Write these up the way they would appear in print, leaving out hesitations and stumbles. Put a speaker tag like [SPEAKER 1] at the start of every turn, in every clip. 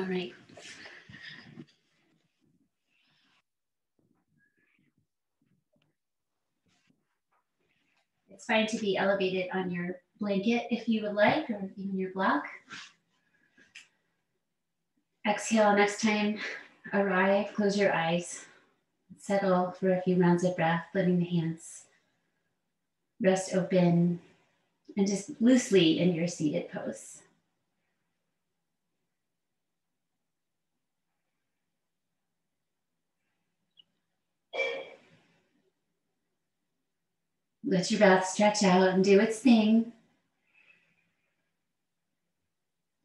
[SPEAKER 1] All right. It's fine to be elevated on your blanket if you would like, or even your block. Exhale, next time, arrive, close your eyes. Settle for a few rounds of breath, letting the hands rest open and just loosely in your seated pose. Let your breath stretch out and do its thing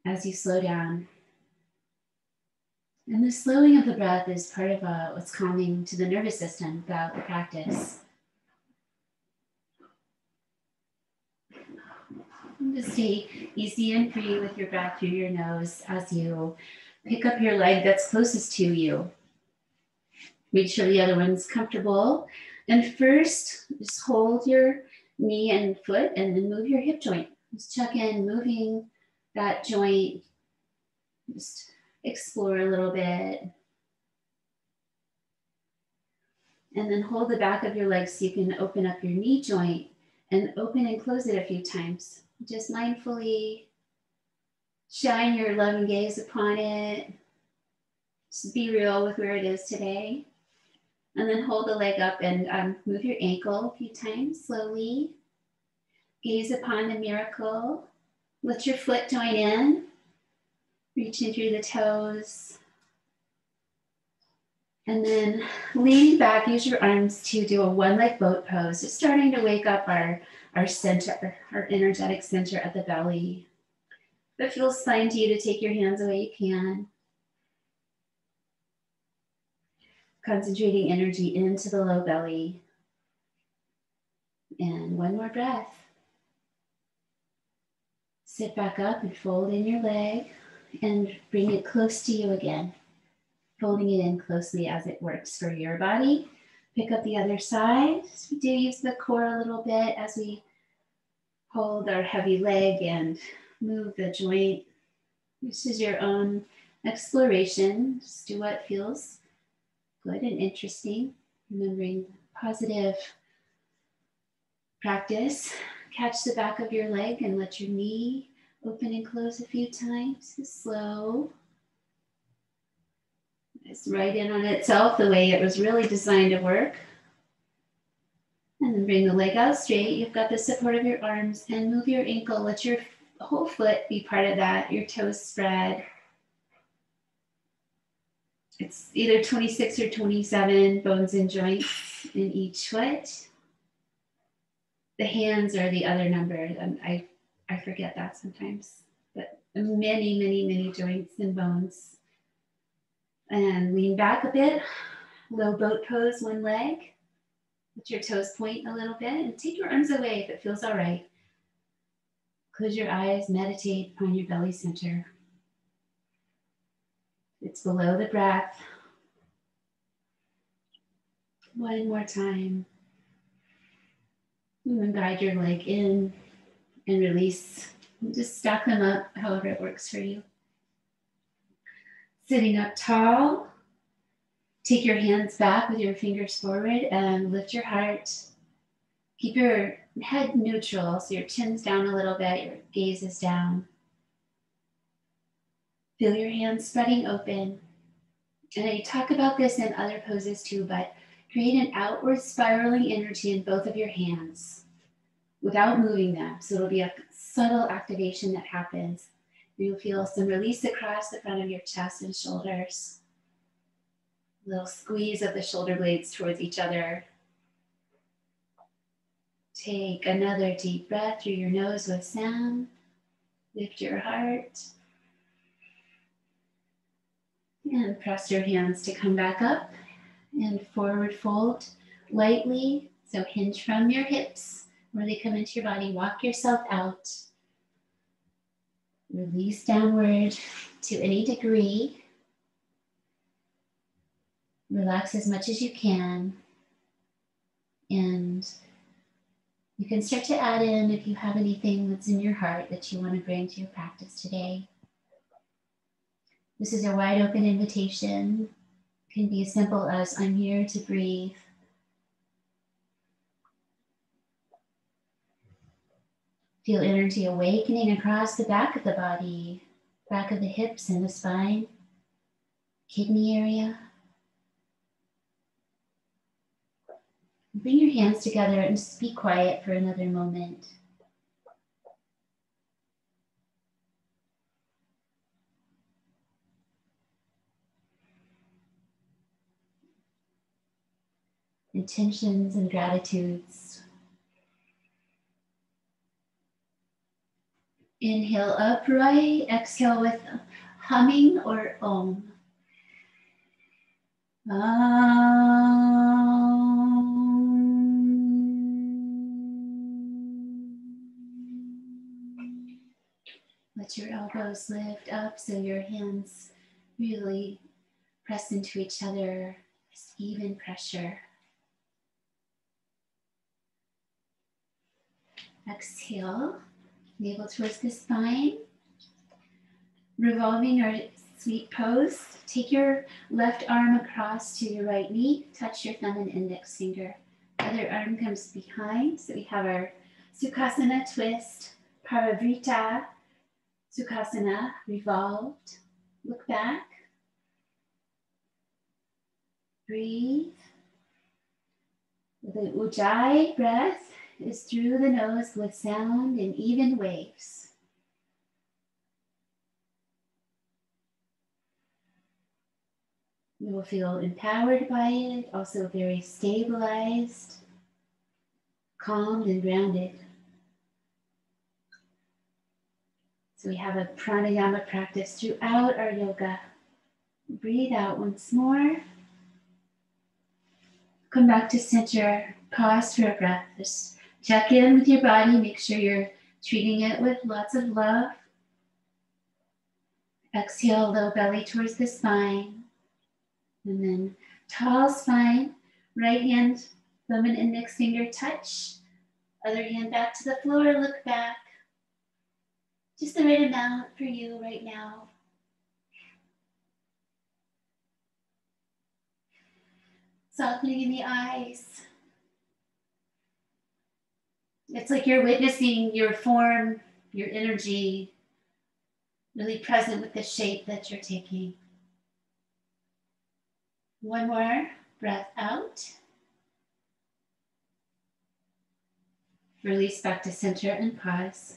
[SPEAKER 1] as you slow down. And the slowing of the breath is part of what's calming to the nervous system throughout the practice. And just stay easy and free with your breath through your nose as you pick up your leg that's closest to you. Make sure the other one's comfortable. And first, just hold your knee and foot and then move your hip joint. Just check in, moving that joint. Just explore a little bit. And then hold the back of your leg so you can open up your knee joint and open and close it a few times. Just mindfully shine your loving gaze upon it. Just be real with where it is today. And then hold the leg up and move your ankle a few times slowly. Gaze upon the miracle. Let your foot join in. Reaching through the toes. And then leaning back, use your arms to do a one-leg boat pose. Just starting to wake up our center, our energetic center at the belly. If it feels fine to you to take your hands away, you can. Concentrating energy into the low belly. And one more breath. Sit back up and fold in your leg and bring it close to you again. Folding it in closely as it works for your body. Pick up the other side. So we do use the core a little bit as we hold our heavy leg and move the joint. This is your own exploration. Just do what feels good and interesting. Remembering positive practice. Catch the back of your leg and let your knee open and close a few times. Just slow. It's right in on itself the way it was really designed to work. And then bring the leg out straight. You've got the support of your arms and move your ankle. Let your whole foot be part of that. Your toes spread. It's either 26 or 27 bones and joints in each foot. The hands are the other number. And I forget that sometimes. But many, many, many joints and bones. And lean back a bit. Low boat pose, one leg. Let your toes point a little bit and take your arms away if it feels all right. Close your eyes, meditate upon your belly center. It's below the breath. One more time. And then guide your leg in and release. Just stack them up however it works for you. Sitting up tall. Take your hands back with your fingers forward and lift your heart. Keep your head neutral, so your chin's down a little bit, your gaze is down. Feel your hands spreading open. And I talk about this in other poses too, but create an outward spiraling energy in both of your hands without moving them. So it'll be a subtle activation that happens. You'll feel some release across the front of your chest and shoulders. Little squeeze of the shoulder blades towards each other. Take another deep breath through your nose with sound. Lift your heart. And press your hands to come back up and forward fold lightly. So hinge from your hips where they come into your body. Walk yourself out. Release downward to any degree. Relax as much as you can. And you can start to add in if you have anything that's in your heart that you want to bring to your practice today. This is a wide open invitation. It can be as simple as I'm here to breathe. Feel energy awakening across the back of the body, back of the hips and the spine, kidney area. Bring your hands together and just be quiet for another moment. Intentions and gratitudes. Inhale upright, exhale with humming or om. Let your elbows lift up so your hands really press into each other, this even pressure. Exhale, navel towards the spine. Revolving our sweet pose. Take your left arm across to your right knee. Touch your thumb and index finger. Other arm comes behind. So we have our Sukhasana twist, Parivrita, Sukhasana, revolved. Look back. Breathe. The Ujjayi breath is through the nose with sound and even waves. You will feel empowered by it, also very stabilized, calmed and grounded. So we have a pranayama practice throughout our yoga. Breathe out once more. Come back to center, pause for a breath. Just check in with your body, make sure you're treating it with lots of love. Exhale, low belly towards the spine. And then tall spine, right hand, thumb and index finger touch. Other hand back to the floor, look back. Just the right amount for you right now. Softening in the eyes. It's like you're witnessing your form, your energy, really present with the shape that you're taking. One more breath out. Release back to center and pause.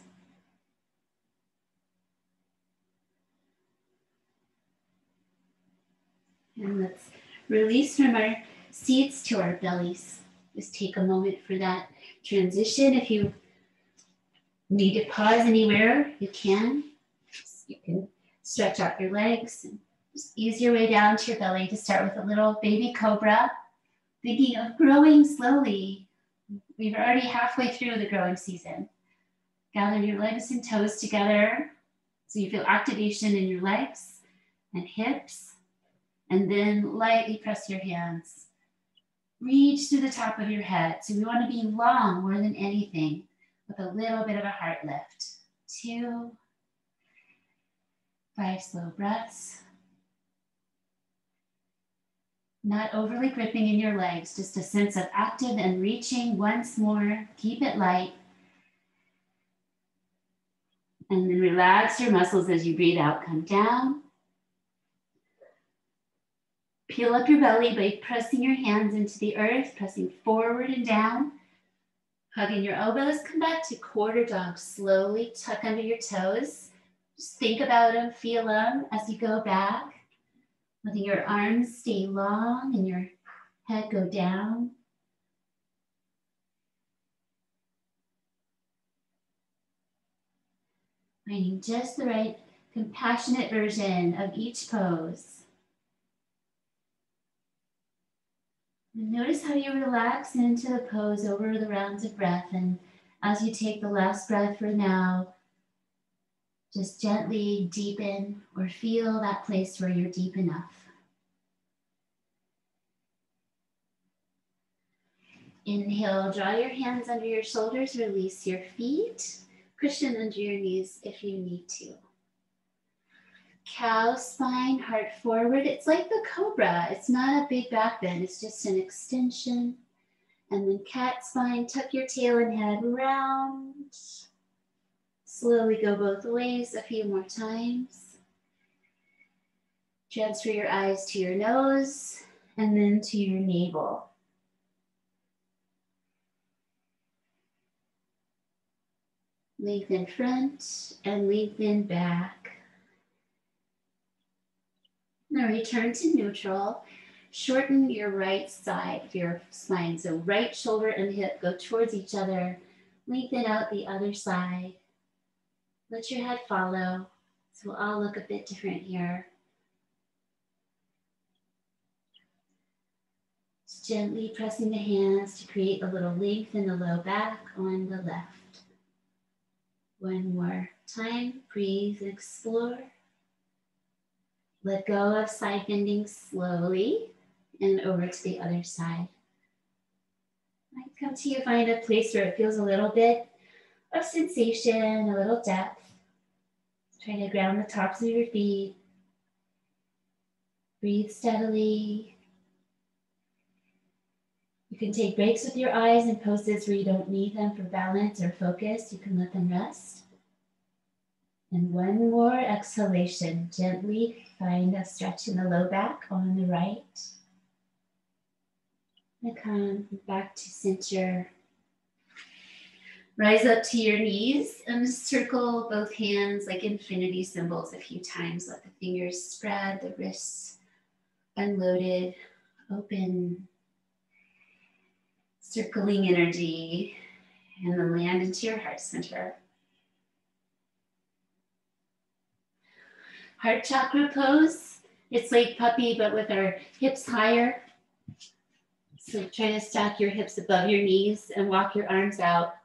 [SPEAKER 1] And let's release from our seats to our bellies. Just take a moment for that transition. If you need to pause anywhere, you can. You can stretch out your legs and just ease your way down to your belly to start with a little baby cobra. Thinking of growing slowly. We're already halfway through the growing season. Gather your legs and toes together so you feel activation in your legs and hips. And then lightly press your hands. Reach to the top of your head. So we want to be long more than anything with a little bit of a heart lift. 2, 5 slow breaths. Not overly gripping in your legs, just a sense of active and reaching once more. Keep it light. And then relax your muscles as you breathe out. Come down. Peel up your belly by pressing your hands into the earth, pressing forward and down. Hugging your elbows, come back to quarter dog. Slowly tuck under your toes. Just think about them, feel them as you go back. Letting your arms stay long and your head go down. Finding just the right compassionate version of each pose. And notice how you relax into the pose over the rounds of breath. And as you take the last breath for now, just gently deepen or feel that place where you're deep enough. Inhale, draw your hands under your shoulders, release your feet. Cushion under your knees if you need to. Cow spine, heart forward. It's like the cobra. It's not a big back bend. It's just an extension. And then cat spine, tuck your tail and head round. Slowly go both ways a few more times. Transfer your eyes to your nose and then to your navel. Lengthen front and lengthen back. Now return to neutral. Shorten your right side of your spine. So right shoulder and hip go towards each other. Lengthen out the other side. Let your head follow. So we'll all look a bit different here. Just gently pressing the hands to create a little length in the low back on the left. One more time, breathe and explore. Let go of side bending slowly and over to the other side. Might come to you, find a place where it feels a little bit of sensation, a little depth. Try to ground the tops of your feet. Breathe steadily. You can take breaks with your eyes in poses where you don't need them for balance or focus. You can let them rest. And one more exhalation. Gently find a stretch in the low back on the right. And come back to center. Rise up to your knees and circle both hands like infinity symbols a few times. Let the fingers spread, the wrists unloaded, open. Circling energy, and then land into your heart center. Heart chakra pose. It's like puppy, but with our hips higher. So try to stack your hips above your knees and walk your arms out.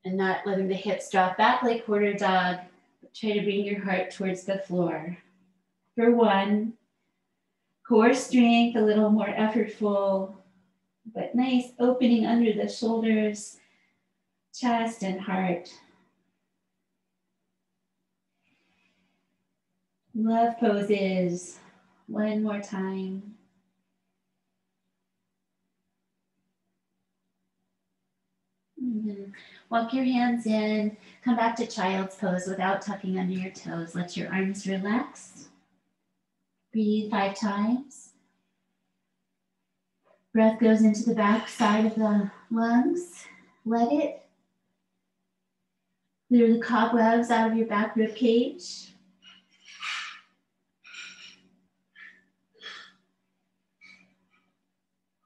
[SPEAKER 1] And not letting the hips drop back like quarter dog. But try to bring your heart towards the floor. For one, core strength, a little more effortful. But nice opening under the shoulders, chest, and heart. Love poses. One more time. Walk your hands in. Come back to child's pose without tucking under your toes. Let your arms relax. Breathe 5 times. Breath goes into the back side of the lungs. Let it clear the cobwebs out of your back rib cage.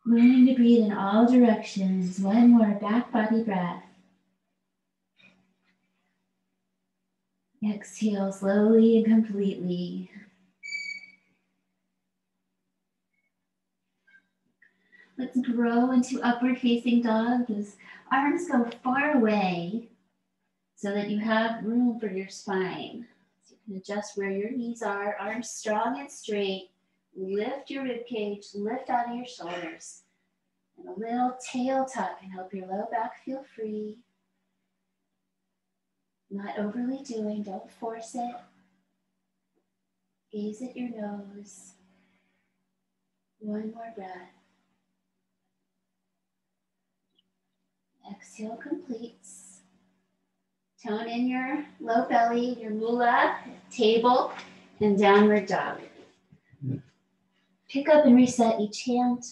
[SPEAKER 1] Learning to breathe in all directions. One more back body breath. Exhale slowly and completely. Let's grow into upward facing dog. Those arms go far away so that you have room for your spine. So you can adjust where your knees are, arms strong and straight. Lift your rib cage, lift out of your shoulders. And a little tail tuck can help your low back feel free. Not overly doing, don't force it. Gaze at your nose. One more breath. Exhale completes. Tone in your low belly, your mula, table, and downward dog. Pick up and reset each hand.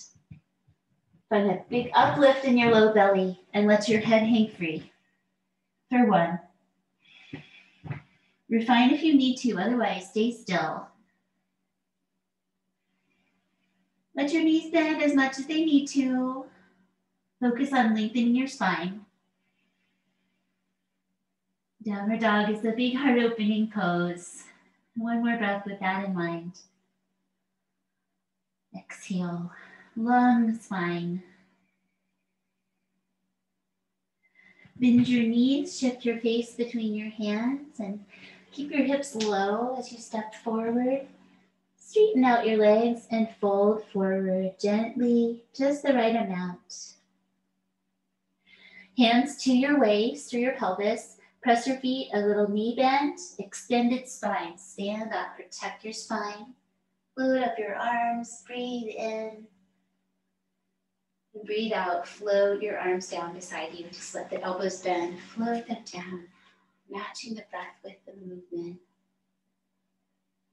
[SPEAKER 1] Find a big uplift in your low belly and let your head hang free. For one. Refine if you need to, otherwise stay still. Let your knees bend as much as they need to. Focus on lengthening your spine. Downward dog is the big heart opening pose. One more breath with that in mind. Exhale, long spine. Bend your knees, shift your face between your hands, and keep your hips low as you step forward. Straighten out your legs and fold forward gently, just the right amount. Hands to your waist or your pelvis. Press your feet, a little knee bend, extended spine. Stand up, protect your spine. Float up your arms, breathe in. And breathe out, float your arms down beside you. Just let the elbows bend, float them down, matching the breath with the movement.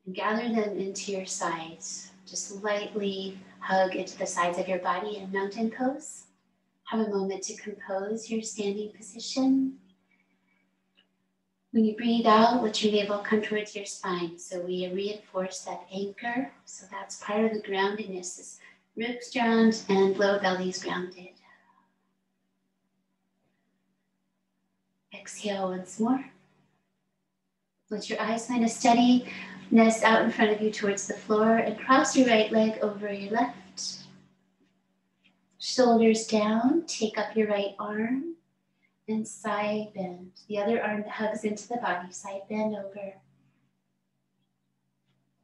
[SPEAKER 1] And gather them into your sides. Just lightly hug into the sides of your body in mountain pose. Have a moment to compose your standing position. When you breathe out, let your navel come towards your spine. So we reinforce that anchor. So that's part of the groundedness, is ribs round and low belly's grounded. Exhale once more. Let your eyes find a steadiness out in front of you towards the floor, and cross your right leg over your left. Shoulders down, take up your right arm and side bend. The other arm hugs into the body, side bend over.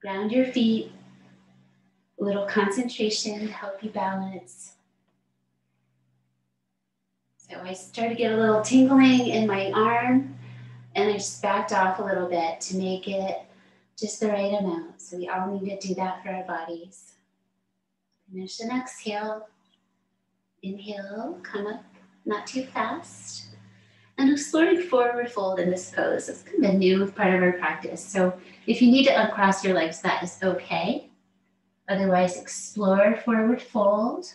[SPEAKER 1] Ground your feet. A little concentration to help you balance. So I started to get a little tingling in my arm, and I just backed off a little bit to make it just the right amount. So we all need to do that for our bodies. Finish and exhale. Inhale, come up, not too fast. And exploring forward fold in this pose. It's kind of a new part of our practice. So if you need to uncross your legs, that is okay. Otherwise, explore forward fold.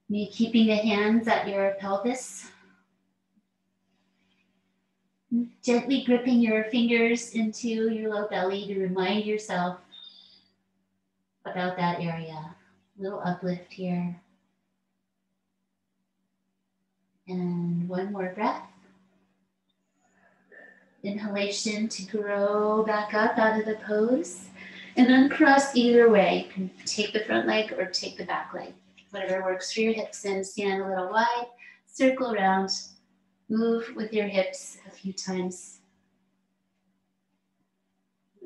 [SPEAKER 1] Maybe keeping the hands at your pelvis. Gently gripping your fingers into your low belly to remind yourself about that area. A little uplift here. And one more breath. Inhalation to grow back up out of the pose. And uncross either way. You can take the front leg or take the back leg. Whatever works for your hips, and stand a little wide. Circle around. Move with your hips a few times.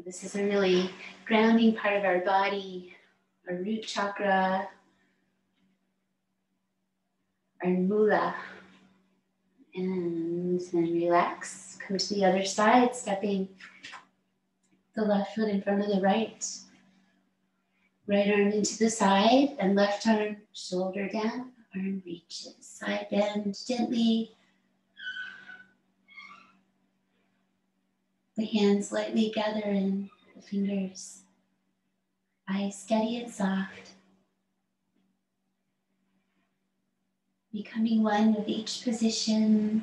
[SPEAKER 1] This is a really grounding part of our body, our root chakra, our mula. And then relax. Come to the other side, stepping the left foot in front of the right. Right arm into the side, and left arm shoulder down, arm reaches. Side bend gently. The hands lightly gather in the fingers. Eyes steady and soft. Becoming one with each position.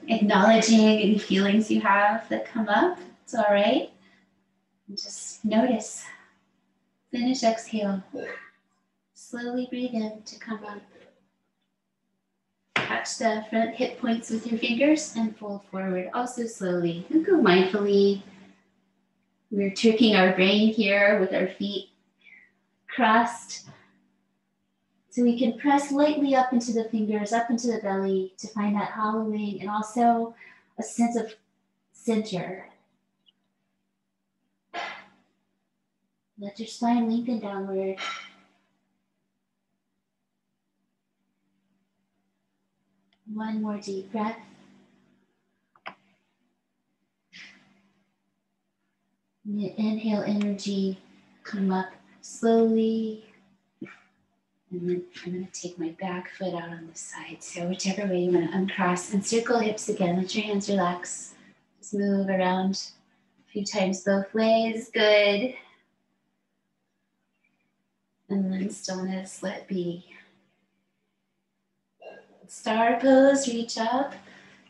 [SPEAKER 1] Acknowledging any feelings you have that come up. It's all right. And just notice. Finish, exhale. Slowly breathe in to come up. Catch the front hip points with your fingers and fold forward, also slowly. And go mindfully. We're tricking our brain here with our feet crossed. So we can press lightly up into the fingers, up into the belly to find that hollowing, and also a sense of center. Let your spine lengthen downward. One more deep breath. Inhale energy, come up slowly. And then I'm going to take my back foot out on this side. So whichever way you want to uncross and circle hips again. Let your hands relax. Just move around a few times both ways. Good. And then stillness, let be. Star pose, reach up.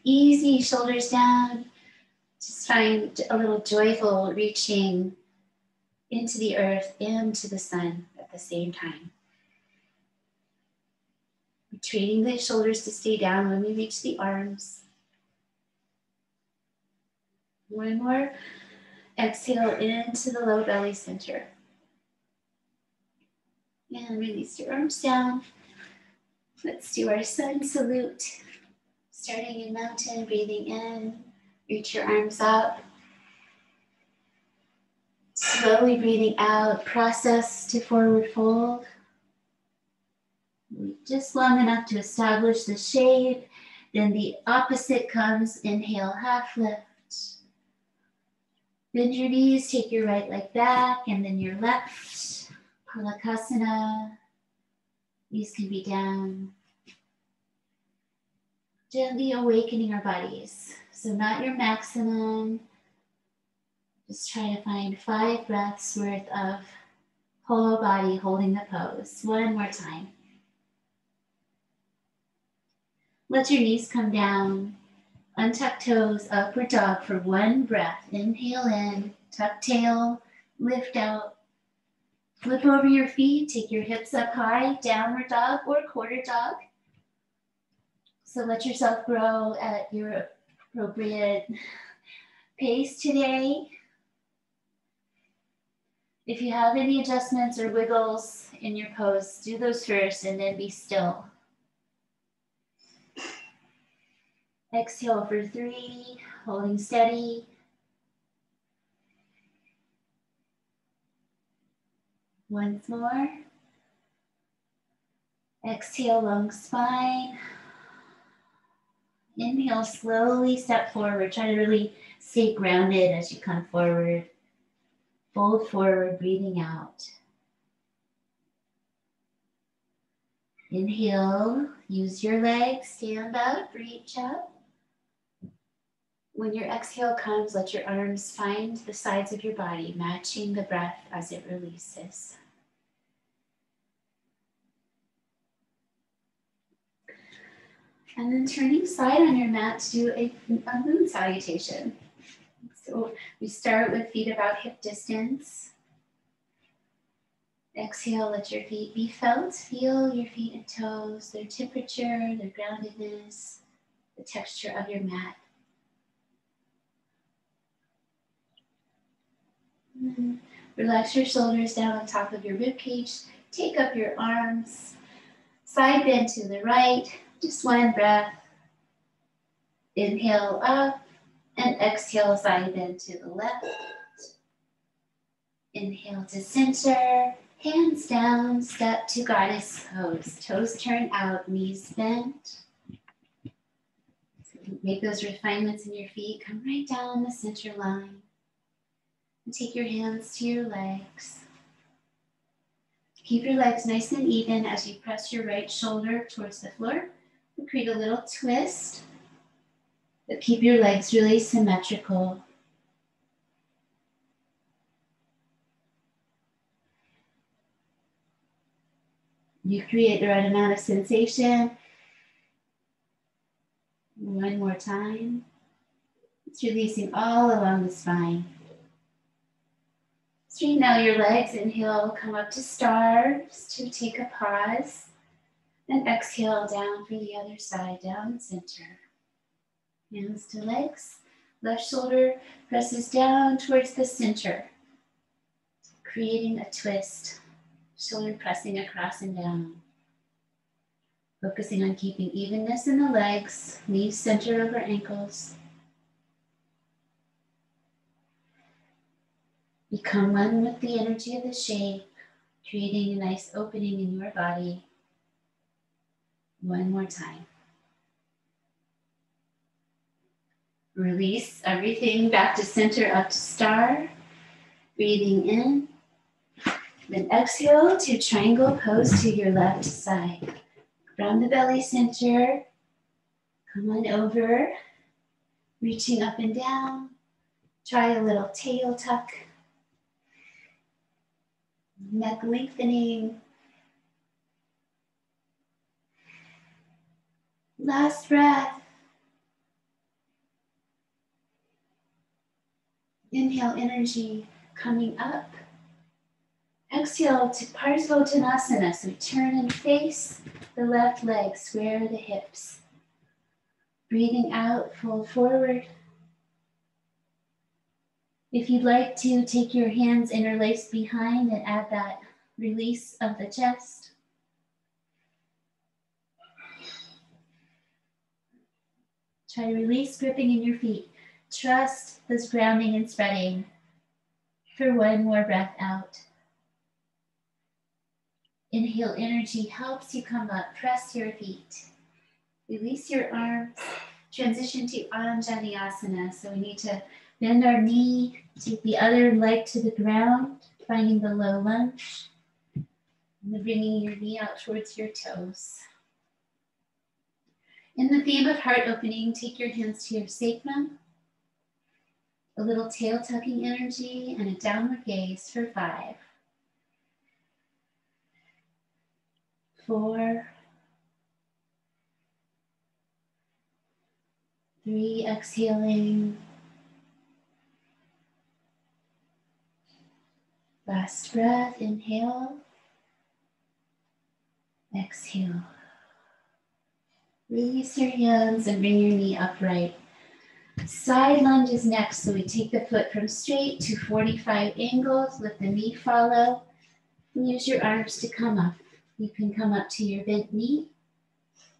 [SPEAKER 1] Easy, shoulders down. Just find a little joyful reaching into the earth and to the sun at the same time. Training the shoulders to stay down when we reach the arms. One more. Exhale into the low belly center. And release your arms down. Let's do our sun salute. Starting in mountain, breathing in. Reach your arms up. Slowly breathing out. Process to forward fold. Just long enough to establish the shape. Then the opposite comes, inhale, half lift. Bend your knees, take your right leg back, and then your left, Palakasana. Knees can be down. Gently awakening our bodies. So not your maximum. Just try to find 5 breaths worth of whole body holding the pose. One more time. Let your knees come down. Untuck toes, upward dog for 1 breath. Inhale in, tuck tail, lift out. Flip over your feet, take your hips up high, downward dog or quarter dog. So let yourself grow at your appropriate pace today. If you have any adjustments or wiggles in your pose, do those first and then be still. Exhale for 3, holding steady. Once more. Exhale, long spine. Inhale, slowly step forward. Try to really stay grounded as you come forward. Fold forward, breathing out. Inhale, use your legs, stand up, reach up. When your exhale comes, let your arms find the sides of your body, matching the breath as it releases. And then turning side on your mat to do a moon salutation. So we start with feet about hip distance. Exhale, let your feet be felt. Feel your feet and toes, their temperature, their groundedness, the texture of your mat. Relax your shoulders down on top of your ribcage. Take up your arms. Side bend to the right. Just 1 breath. Inhale up and exhale, side bend to the left. Inhale to center. Hands down, step to goddess pose. Toes turn out, knees bent. So make those refinements in your feet. Come right down the center line. And take your hands to your legs. Keep your legs nice and even as you press your right shoulder towards the floor. And create a little twist, but keep your legs really symmetrical. You create the right amount of sensation. 1 more time. It's releasing all along the spine. Straighten out your legs. Inhale, come up to stars to take a pause. And exhale down for the other side, down center. Hands to legs. Left shoulder presses down towards the center, creating a twist. Shoulder pressing across and down. Focusing on keeping evenness in the legs, knees centered over ankles. Become one with the energy of the shape, creating a nice opening in your body. 1 more time. Release everything back to center, up to star. Breathing in. Then exhale to triangle pose to your left side. From the belly center, come on over. Reaching up and down. Try a little tail tuck. Neck lengthening. Last breath. Inhale, energy coming up. Exhale to Parsvottanasana. So turn and face the left leg, square the hips. Breathing out, fold forward. If you'd like to, take your hands interlaced behind and add that release of the chest. Try to release gripping in your feet. Trust this grounding and spreading for 1 more breath out. Inhale, energy helps you come up. Press your feet. Release your arms. Transition to Anjaneyasana. So we need to bend our knee, take the other leg to the ground, finding the low lunge, and then bringing your knee out towards your toes. In the theme of heart opening, take your hands to your sacrum, a little tail tucking energy, and a downward gaze for 5, 4, 3, exhaling. Last breath, inhale, exhale. Release your hands and bring your knee upright. Side lunge is next, so we take the foot from straight to 45 angles, let the knee follow, and use your arms to come up. You can come up to your bent knee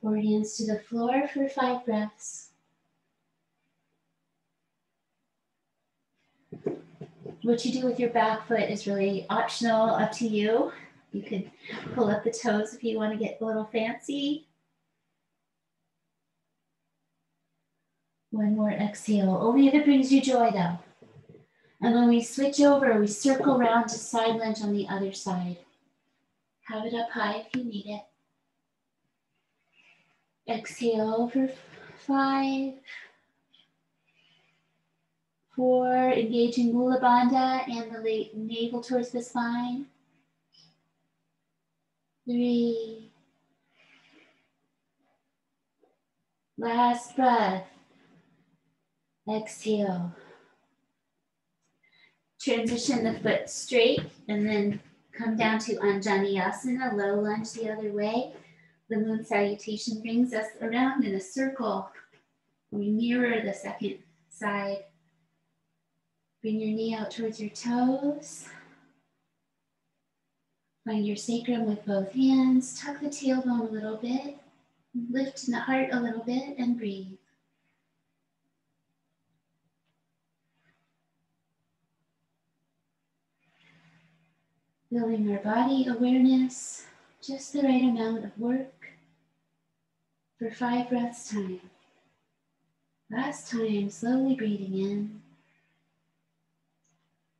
[SPEAKER 1] or hands to the floor for 5 breaths. What you do with your back foot is really optional, up to you. You can pull up the toes if you want to get a little fancy. One more exhale, only if it brings you joy though. And when we switch over, we circle around to side lunge on the other side. Have it up high if you need it. Exhale for 5, 4, engaging Mula Bandha and the navel towards the spine. 3, last breath. Exhale. Transition the foot straight and then come down to Anjaneyasana, low lunge the other way. The moon salutation brings us around in a circle. We mirror the second side. Bring your knee out towards your toes. Find your sacrum with both hands. Tuck the tailbone a little bit. Lift the heart a little bit and breathe. Building our body awareness, just the right amount of work for 5 breaths time. Last time, slowly breathing in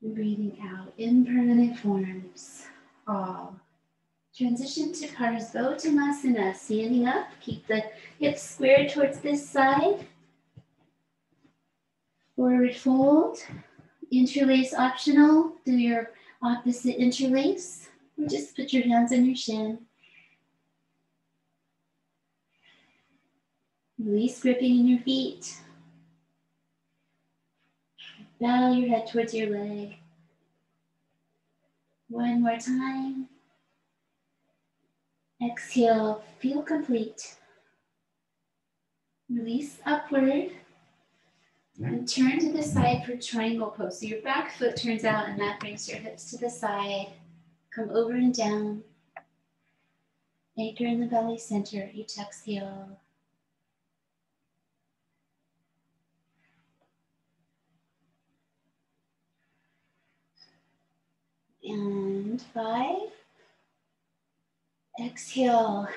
[SPEAKER 1] and breathing out. Impermanent forms, all. Transition to Parsvottanasana, standing up. Keep the hips squared towards this side. Forward fold. Interlace optional. Do your opposite interlace. Or just put your hands on your shin. Release gripping in your feet. Bow your head towards your leg. One more time. Exhale, feel complete. Release upward. And turn to the side for triangle pose. So your back foot turns out and that brings your hips to the side. Come over and down. Anchor in the belly center. Each exhale. And 5. Exhale.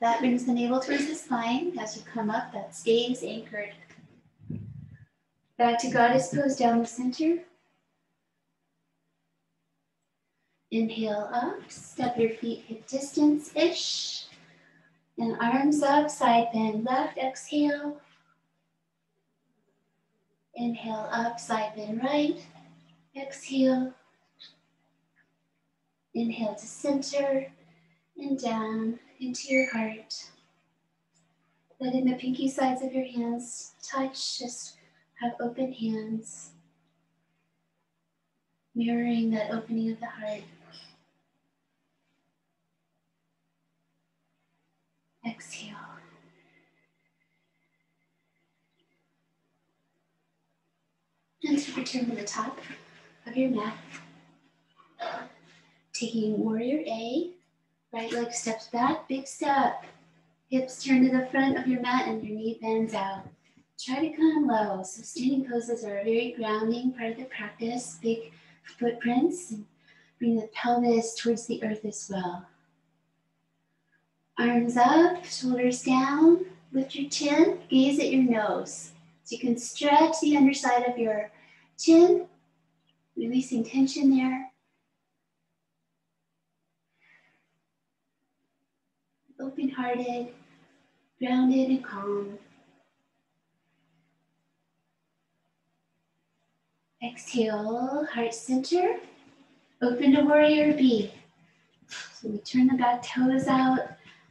[SPEAKER 1] That brings the navel towards the spine. As you come up, that stays anchored. Back to goddess pose down the center. Inhale up, step your feet hip distance-ish. And arms up, side bend left, exhale. Inhale up, side bend right, exhale. Inhale to center and down into your heart. Letting the pinky sides of your hands touch, just have open hands. Mirroring that opening of the heart. Exhale. And to return to the top of your mat. Taking warrior A, right leg steps back, big step. Hips turn to the front of your mat and your knee bends out. Try to come low. So standing poses are a very grounding part of the practice. Big footprints. And bring the pelvis towards the earth as well. Arms up, shoulders down. Lift your chin, gaze at your nose. So you can stretch the underside of your chin, releasing tension there. Open-hearted, grounded and calm. Exhale, heart center. Open to warrior B. So we turn the back toes out.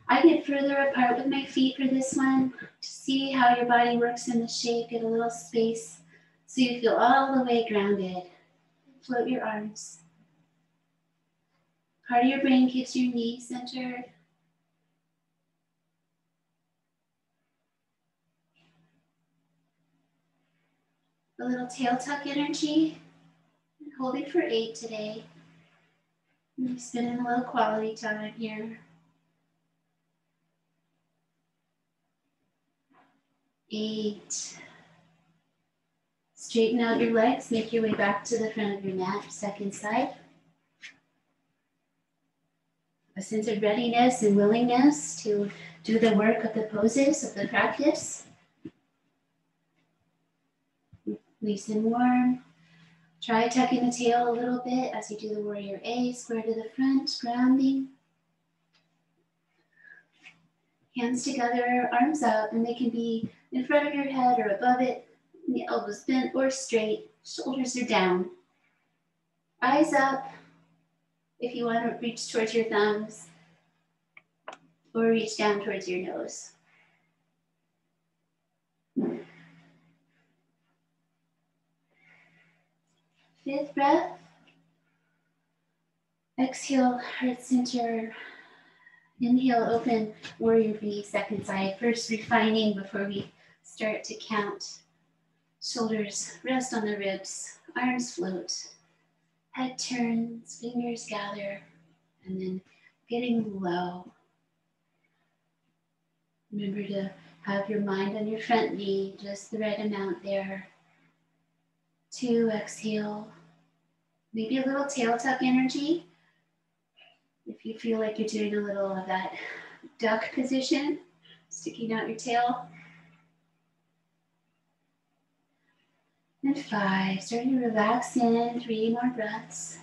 [SPEAKER 1] I get further apart with my feet for this one to see how your body works in the shape. Get a little space so you feel all the way grounded. Float your arms. Part of your brain keeps your knees centered. A little tail tuck energy. Hold it for 8 today. And spending a little quality time here. 8. Straighten out your legs. Make your way back to the front of your mat. Second side. A sense of readiness and willingness to do the work of the poses of the practice. Nice and warm. Try tucking the tail a little bit as you do the warrior A, square to the front, grounding. Hands together, arms up, and they can be in front of your head or above it, the elbows bent or straight, shoulders are down. Eyes up if you want to reach towards your thumbs or reach down towards your nose. Fifth breath. Exhale, heart center. Inhale, open, warrior B, second side. First refining before we start to count. Shoulders rest on the ribs, arms float. Head turns, fingers gather, and then getting low. Remember to have your mind on your front knee, just the right amount there. 2, exhale. Maybe a little tail tuck energy. If you feel like you're doing a little of that duck position, sticking out your tail. And 5, starting to relax in, 3 more breaths.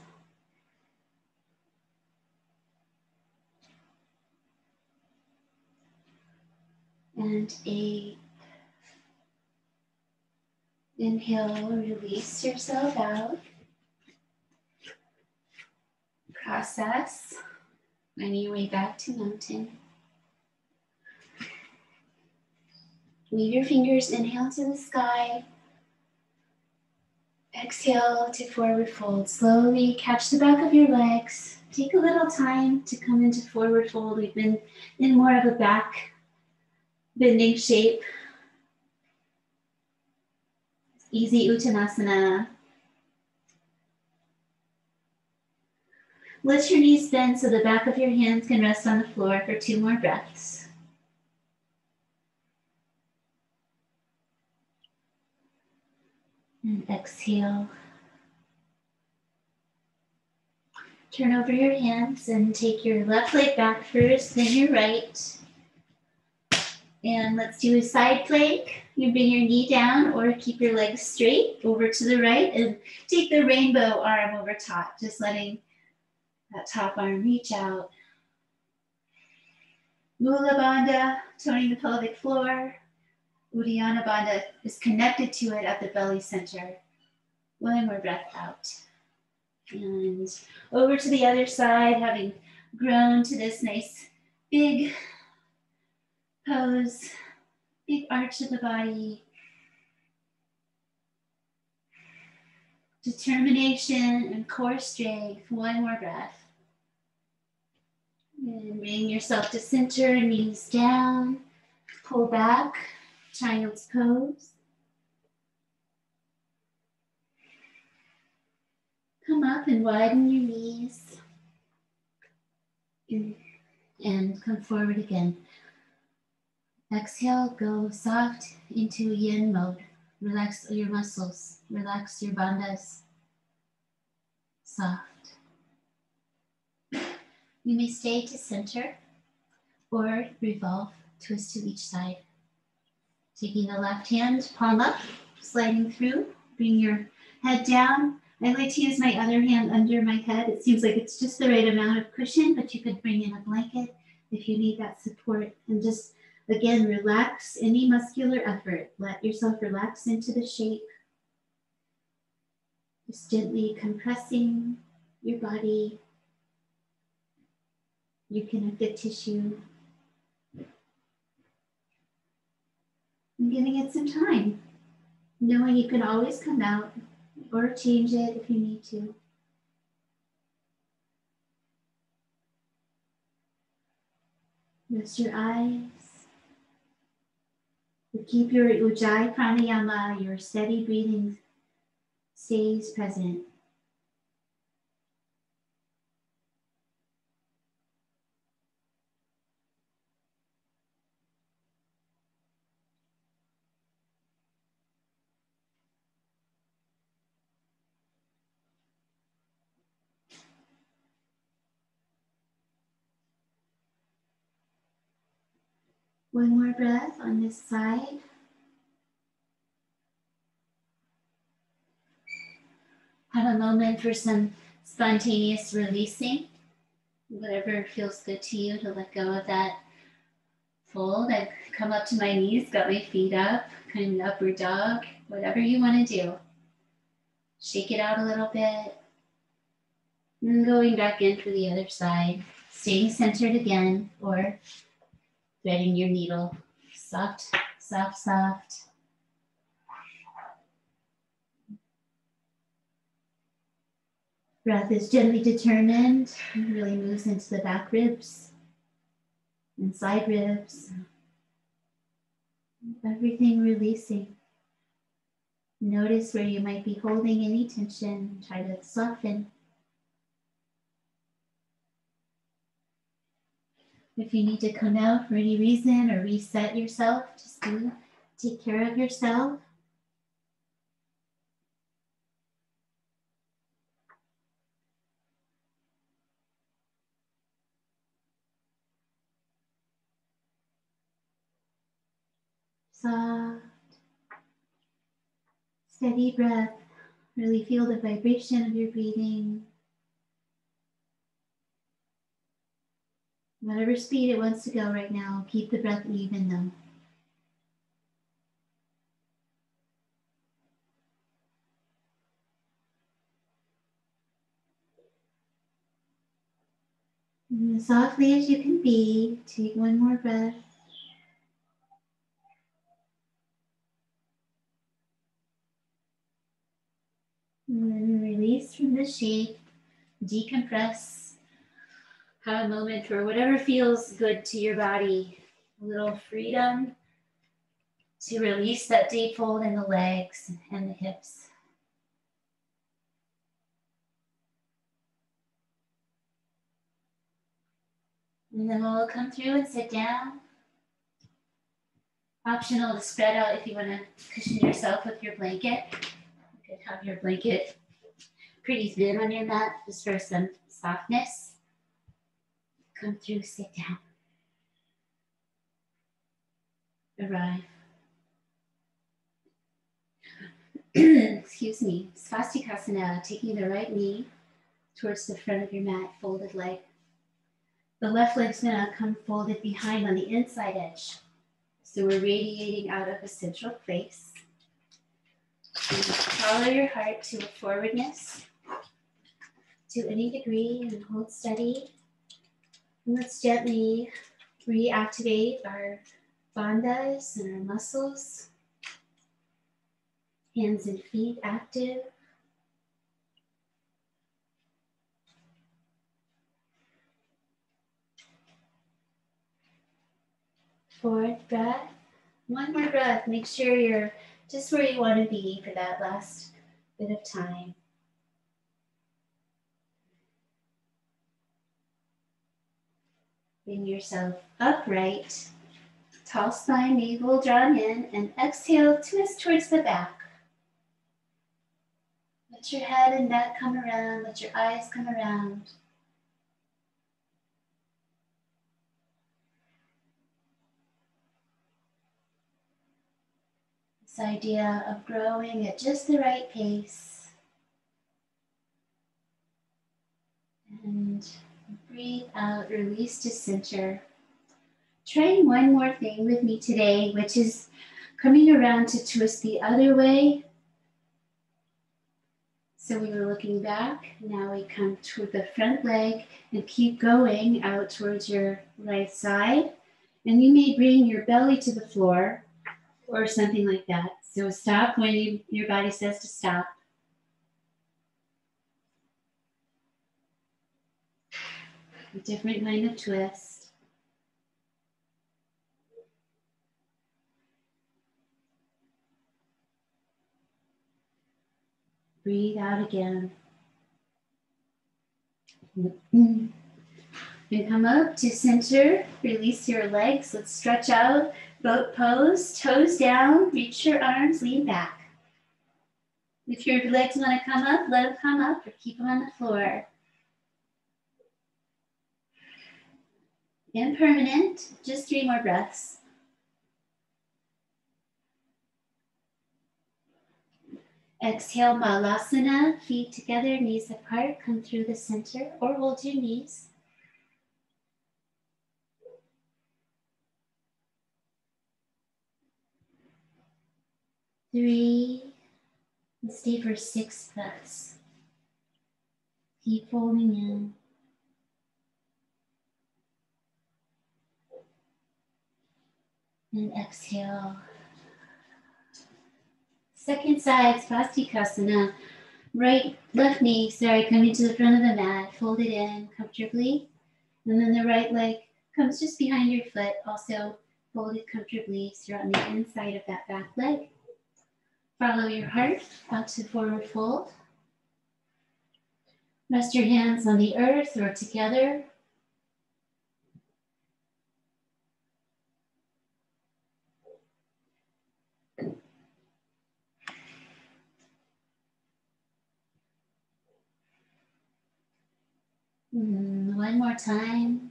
[SPEAKER 1] And 8. Inhale, release yourself out. Process, finding your way back to mountain. Weave your fingers, inhale to the sky. Exhale to forward fold. Slowly catch the back of your legs. Take a little time to come into forward fold. We've been in more of a back bending shape. Easy Uttanasana. Let your knees bend so the back of your hands can rest on the floor for 2 more breaths. And exhale. Turn over your hands and take your left leg back first, then your right. And let's do a side plank. You bring your knee down or keep your legs straight over to the right and take the rainbow arm over top, just letting that top arm reach out. Mula Bandha, toning the pelvic floor. Uddiyana Bandha is connected to it at the belly center. 1 more breath out. And over to the other side, having grown to this nice big pose, big arch of the body. Determination and core strength. 1 more breath. And bring yourself to center, knees down, pull back, child's pose. Come up and widen your knees. And come forward again. Exhale, go soft into yin mode. Relax your muscles, relax your bandhas. Soft. You may stay to center, or revolve, twist to each side. Taking the left hand, palm up, sliding through, bring your head down. I like to use my other hand under my head. It seems like it's just the right amount of cushion, but you could bring in a blanket if you need that support. And just, again, relax any muscular effort. Let yourself relax into the shape. Just gently compressing your body, your connective tissue, and giving it some time, knowing you can always come out or change it if you need to. Rest your eyes. Keep your Ujjayi pranayama, your steady breathing stays present. One more breath on this side. Have a moment for some spontaneous releasing. Whatever feels good to you to let go of that fold. I've come up to my knees, got my feet up, kind of upward dog, whatever you want to do. Shake it out a little bit. And going back in for the other side. Staying centered again, or threading your needle. Soft, soft, soft. Breath is gently determined and really moves into the back ribs and side ribs. Everything releasing. Notice where you might be holding any tension. Try to soften. If you need to come out for any reason or reset yourself, just take care of yourself. Soft, steady breath. Really feel the vibration of your breathing. Whatever speed it wants to go right now, keep the breath even though. And as softly as you can be, take one more breath. And then release from the shape, decompress. Have a moment for whatever feels good to your body. A little freedom to release that deep fold in the legs and the hips. And then we'll come through and sit down. Optional to spread out if you want to cushion yourself with your blanket. You could have your blanket pretty thin on your mat just for some softness. Come through, sit down. Arrive. Excuse me. Svastikasana, taking the right knee towards the front of your mat, folded leg. The left leg's gonna come folded behind on the inside edge. So we're radiating out of a central place. And follow your heart to a forwardness to any degree and hold steady. And let's gently reactivate our bandhas and our muscles. Hands and feet active. Fourth breath. One more breath. Make sure you're just where you want to be for that last bit of time. Bring yourself upright. Tall spine, navel drawn in, and exhale, twist towards the back. Let your head and neck come around. Let your eyes come around. This idea of growing at just the right pace. And breathe out, release to center. Trying one more thing with me today, which is coming around to twist the other way. So we were looking back, now we come to the front leg and keep going out towards your right side. And you may bring your belly to the floor or something like that. So stop when your body says to stop. A different kind of twist. Breathe out again. And come up to center. Release your legs. Let's stretch out. Boat pose. Toes down. Reach your arms. Lean back. If your legs want to come up, let them come up or keep them on the floor. Impermanent. Just 3 more breaths. Exhale, Malasana, feet together, knees apart, come through the center or hold your knees. Three, and stay for 6 breaths. Keep folding in. And exhale. Second side, Svastikasana. Left knee, coming to the front of the mat. Fold it in comfortably. And then the right leg comes just behind your foot. Also fold it comfortably so you're on the inside of that back leg. Follow your heart out to forward fold. Rest your hands on the earth or together. One more time.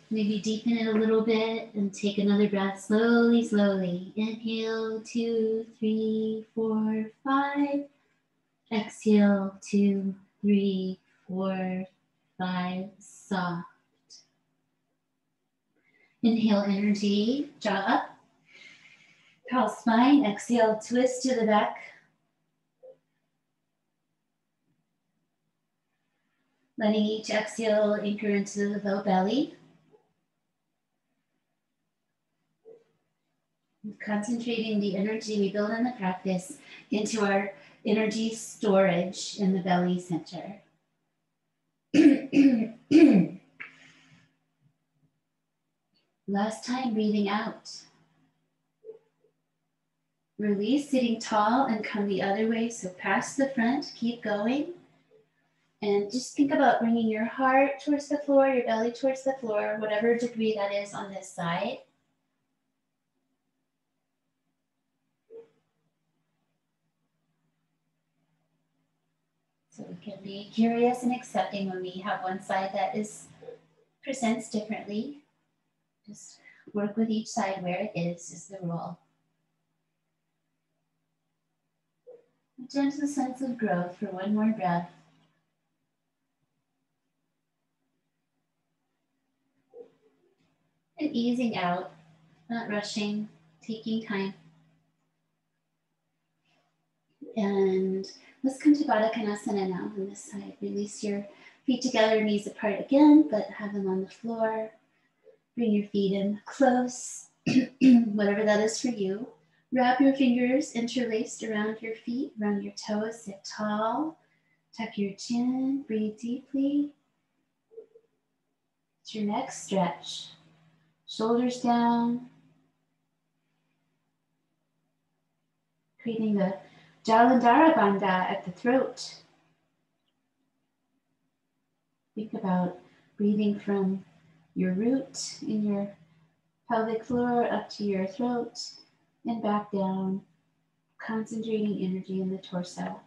[SPEAKER 1] Maybe deepen it a little bit and take another breath slowly, slowly. Inhale, 2, 3, 4, 5. Exhale, 2, 3, 4, 5. Soft. Inhale, energy, jaw up. Tall spine. Exhale, twist to the back. Letting each exhale anchor into the low belly. Concentrating the energy we build in the practice into our energy storage in the belly center. Last time, breathing out. Release, sitting tall and come the other way. So past the front, keep going. And just think about bringing your heart towards the floor, your belly towards the floor, whatever degree that is on this side. So we can be curious and accepting when we have one side that presents differently. Just work with each side where it is the rule. A gentle sense of growth for one more breath. And easing out, not rushing, taking time. And let's come to Baddha Konasana now on this side. Release your feet together, knees apart again, but have them on the floor. Bring your feet in close, whatever that is for you. Wrap your fingers interlaced around your feet, around your toes, sit tall. Tuck your chin, breathe deeply. It's your next stretch. Shoulders down. Creating the Jalandhara Bandha at the throat. Think about breathing from your root in your pelvic floor up to your throat and back down, concentrating energy in the torso.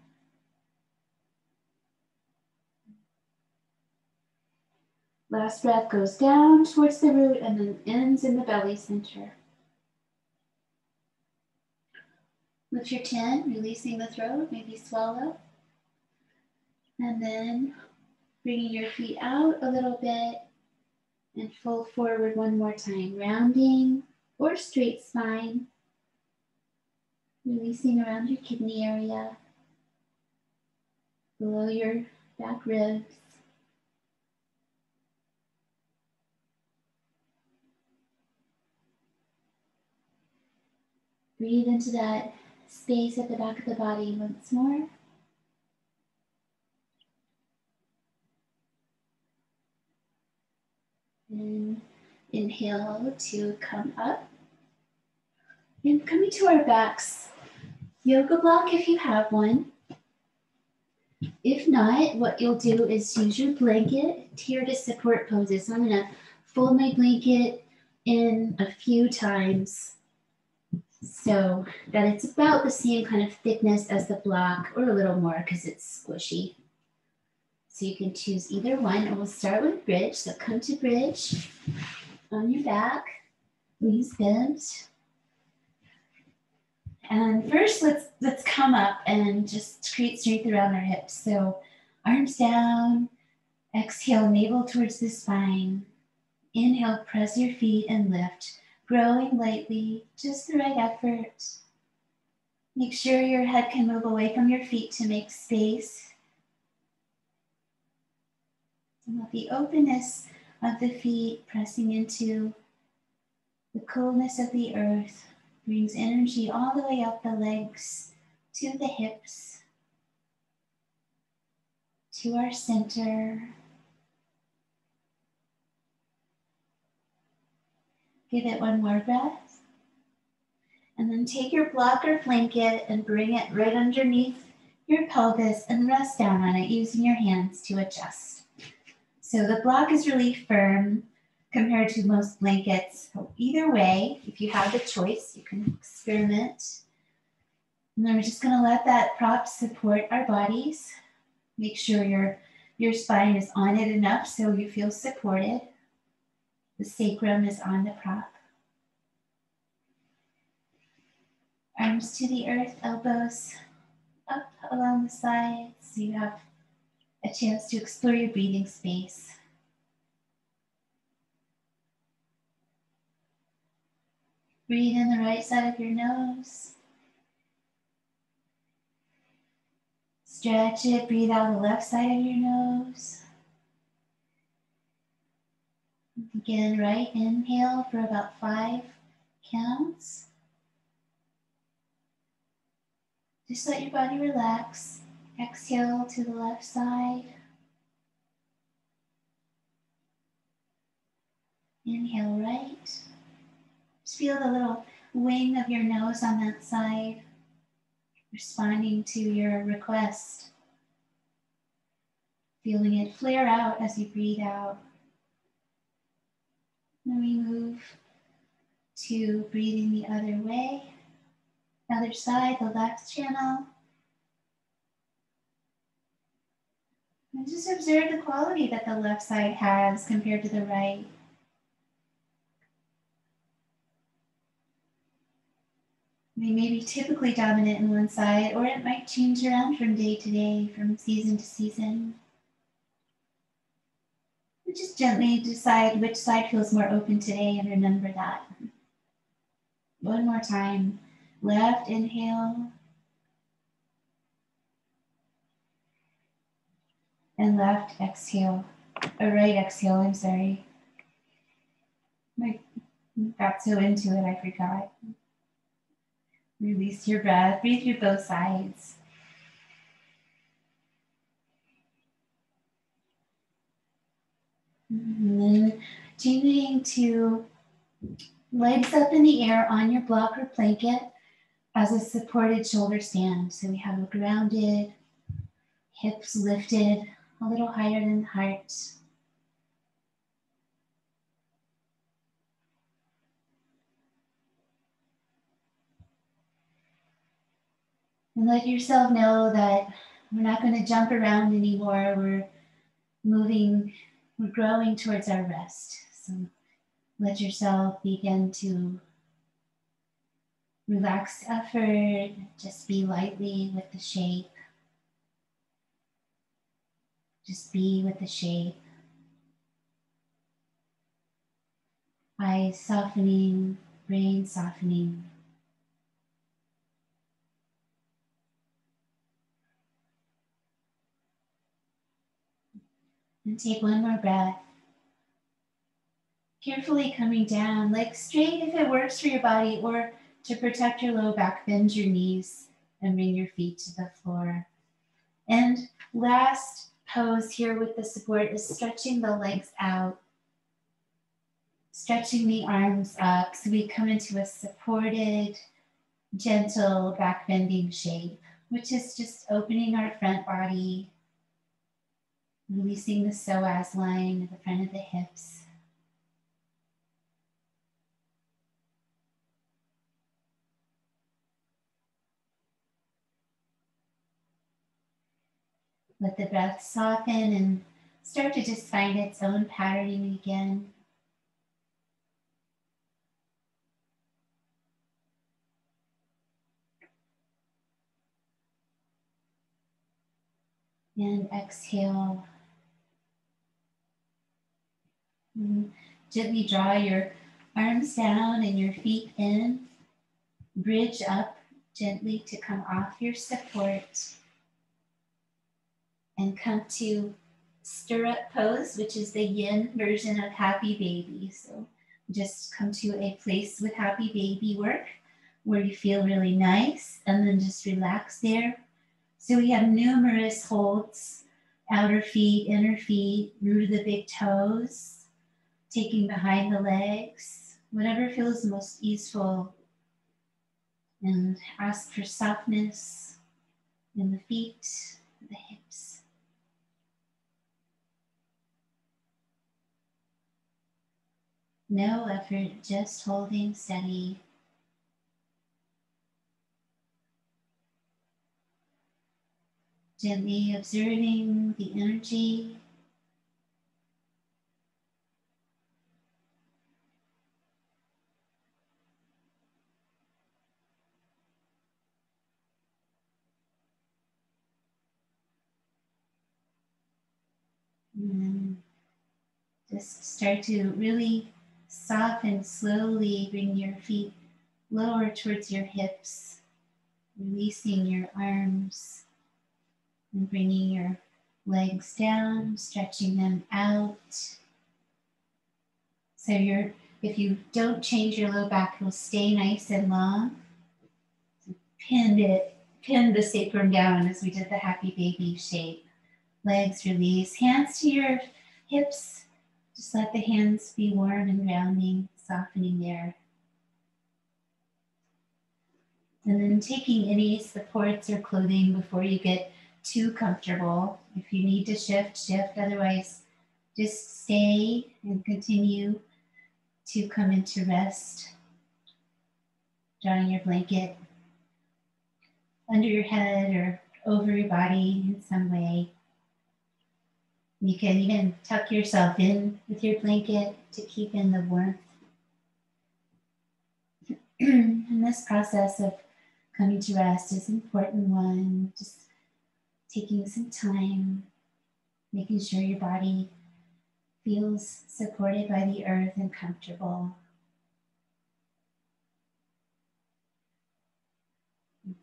[SPEAKER 1] Last breath goes down towards the root and then ends in the belly center. Lift your chin, releasing the throat, maybe swallow. And then bringing your feet out a little bit and fold forward one more time, rounding or straight spine. Releasing around your kidney area, below your back ribs. Breathe into that space at the back of the body once more. And inhale to come up. And coming to our backs, yoga block if you have one. If not, what you'll do is use your blanket here to support poses. So I'm gonna fold my blanket in a few times so that it's about the same kind of thickness as the block or a little more because it's squishy. So you can choose either one, and we'll start with bridge. So come to bridge on your back, knees bent. And first, let's come up and just create strength around our hips. So arms down, exhale, navel towards the spine. Inhale, press your feet and lift, growing lightly, just the right effort. Make sure your head can move away from your feet to make space. And let the openness of the feet pressing into the coolness of the earth brings energy all the way up the legs to the hips, to our center. Give it one more breath. And then take your block or blanket and bring it right underneath your pelvis and rest down on it using your hands to adjust. So the block is really firm compared to most blankets. So either way, if you have the choice, you can experiment. And then we're just gonna let that prop support our bodies. Make sure your spine is on it enough so you feel supported. The sacrum is on the prop. Arms to the earth, elbows up along the sides so you have a chance to explore your breathing space. Breathe in the right side of your nose. Stretch it, breathe out the left side of your nose. Begin right inhale for about 5 counts. Just let your body relax. Exhale to the left side. Inhale right. Just feel the little wing of your nose on that side, responding to your request. Feeling it flare out as you breathe out. Then we move to breathing the other way. Other side, the left channel. And just observe the quality that the left side has compared to the right. They may be typically dominant in one side, or it might change around from day to day, from season to season. And just gently decide which side feels more open today and remember that. One more time. Left inhale. And left exhale. Or right exhale, I'm sorry. I got so into it, I forgot. Release your breath. Breathe through both sides. And then changing to legs up in the air on your block or blanket as a supported shoulder stand. So we have a grounded, hips lifted a little higher than the heart. And let yourself know that we're not going to jump around anymore. We're growing towards our rest. So let yourself begin to Relax effort, just be lightly with the shape. Just be with the shape. Eyes softening, brain softening. And take one more breath. Carefully coming down, legs straight if it works for your body, or to protect your low back, bend your knees and bring your feet to the floor. And last pose here with the support is stretching the legs out, stretching the arms up. So we come into a supported, gentle back bending shape, which is just opening our front body, releasing the psoas line at the front of the hips. Let the breath soften and start to just find its own patterning again. And exhale. And gently draw your arms down and your feet in. Bridge up gently to come off your support. And come to stirrup pose, which is the yin version of happy baby. So just come to a place with happy baby work where you feel really nice, and then just relax there. So we have numerous holds, outer feet, inner feet, root of the big toes, taking behind the legs, whatever feels most easeful. And ask for softness in the feet, the hips. No effort, just holding steady. Gently observing the energy. And then just start to really soften slowly, bring your feet lower towards your hips, releasing your arms and bringing your legs down, stretching them out. So if you don't change your low back, it will stay nice and long. So pin the sacrum down as we did the happy baby shape. Legs release, hands to your hips. Just let the hands be warm and grounding, softening there. And then taking any supports or clothing before you get too comfortable. If you need to shift. Otherwise, just stay and continue to come into rest. Drawing your blanket under your head or over your body in some way. You can even tuck yourself in with your blanket to keep in the warmth. And this process of coming to rest is an important one. Just taking some time, making sure your body feels supported by the earth and comfortable.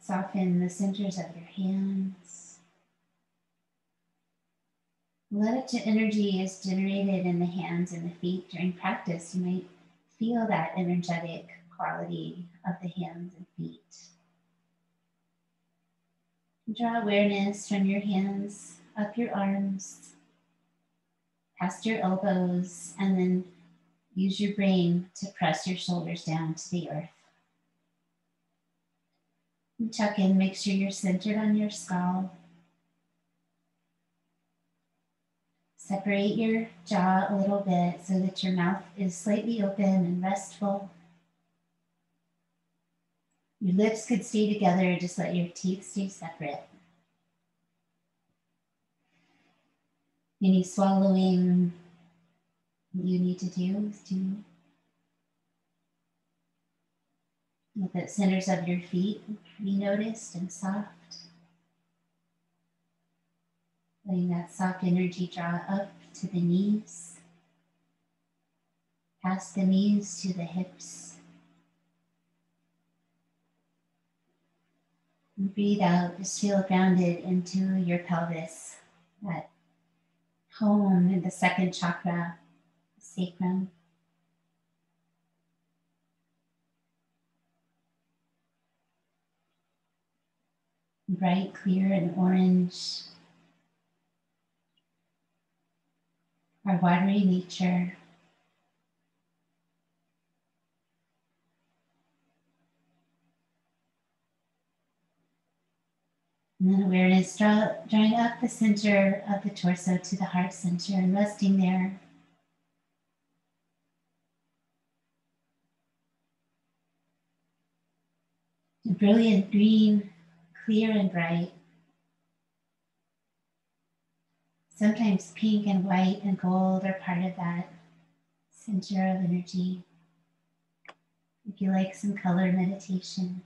[SPEAKER 1] Soften the centers of your hands. Let energy is generated in the hands and the feet during practice. You might feel that energetic quality of the hands and feet. Draw awareness from your hands up your arms, past your elbows, and then use your brain to press your shoulders down to the earth. And tuck in, make sure you're centered on your skull. Separate your jaw a little bit so that your mouth is slightly open and restful. Your lips could stay together, just let your teeth stay separate. Any swallowing you need to do is do. Let the centers of your feet be noticed and soft. Letting that soft energy draw up to the knees, past the knees to the hips. And breathe out, just feel grounded into your pelvis, that home in the second chakra, the sacrum. Bright, clear, and orange. Our watery nature. And then awareness drawing up the center of the torso to the heart center and resting there. A brilliant green, clear and bright. Sometimes pink and white and gold are part of that center of energy. If you like some color meditation.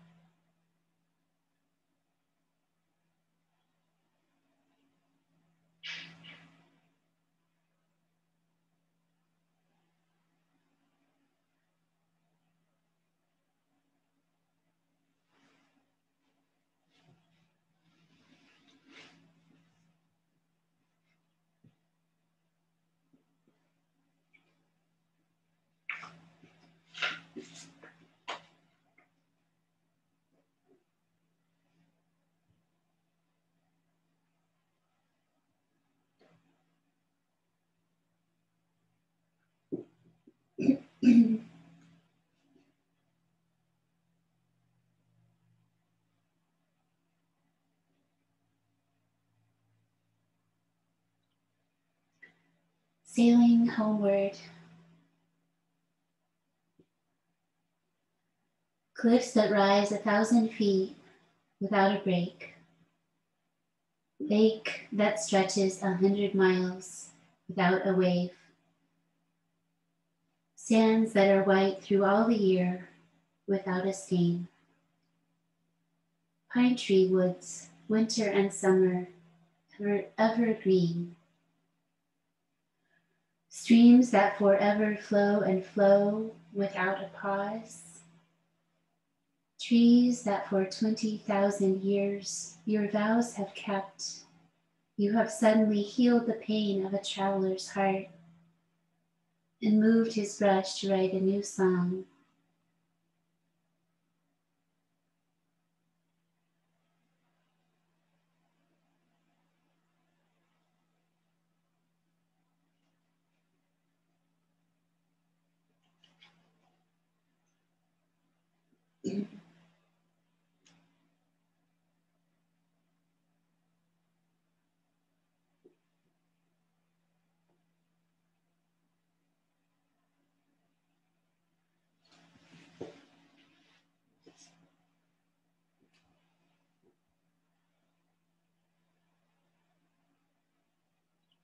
[SPEAKER 1] Sailing homeward. Cliffs that rise 1,000 feet without a break. Lake that stretches 100 miles without a wave. Sands that are white through all the year without a stain. Pine tree woods, winter and summer, evergreen. Streams that forever flow and flow without a pause. Trees that for 20,000 years your vows have kept. You have suddenly healed the pain of a traveler's heart and moved his brush to write a new song.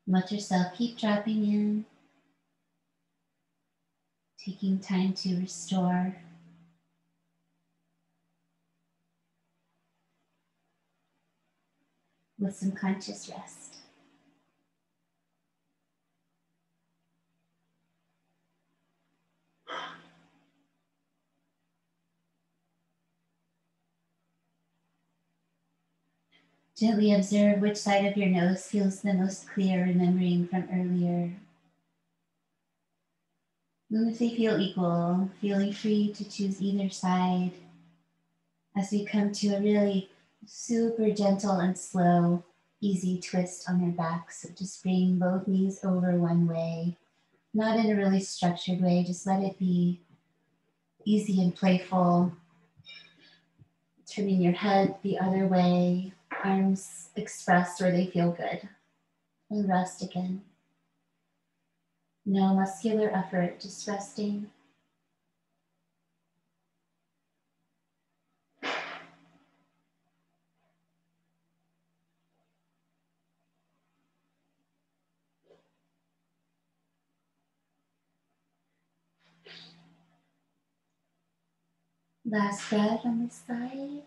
[SPEAKER 1] Let yourself keep dropping in, taking time to restore. With some conscious rest. Gently observe which side of your nose feels the most clear, remembering from earlier. Even if they feel equal, feeling free to choose either side as we come to a really super gentle and slow, easy twist on your back. So just bring both knees over one way, not in a really structured way, just let it be easy and playful. Turning your head the other way, arms expressed where they feel good. And rest again. No muscular effort, just resting. Last breath on this side.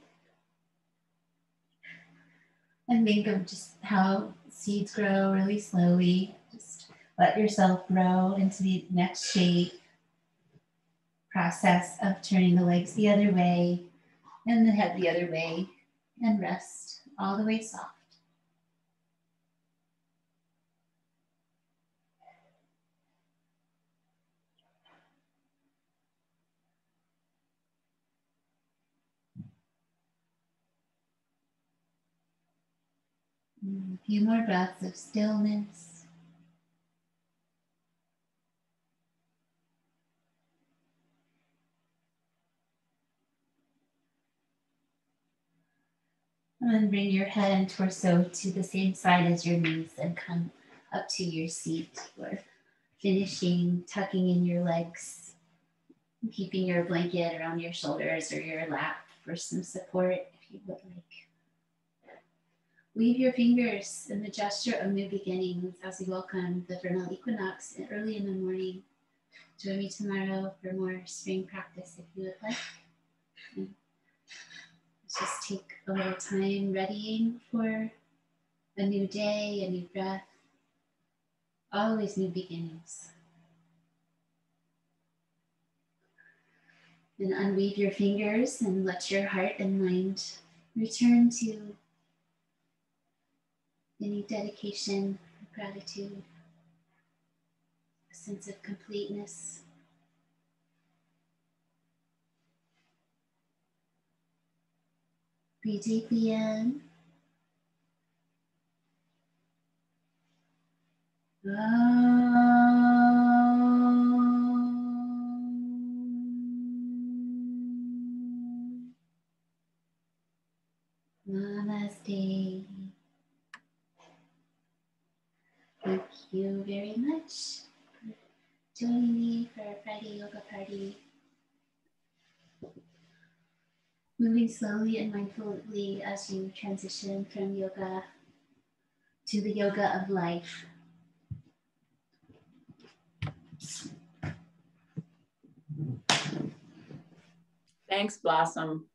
[SPEAKER 1] And think of just how seeds grow really slowly. Just let yourself grow into the next shape. Process of turning the legs the other way and the head the other way, and rest all the way soft. A few more breaths of stillness. And then bring your head and torso to the same side as your knees and come up to your seat for finishing tucking in your legs, and keeping your blanket around your shoulders or your lap for some support if you would like. Weave your fingers in the gesture of new beginnings as we welcome the vernal equinox early in the morning. Join me tomorrow for more spring practice if you would like. And just take a little time readying for a new day, a new breath, always new beginnings. And unweave your fingers and let your heart and mind return to any dedication, gratitude, a sense of completeness. Breathe deeply in. Namaste. Thank you very much for joining me for our Friday yoga party. Moving slowly and mindfully as you transition from yoga to the yoga of life.
[SPEAKER 2] Thanks, Blossom.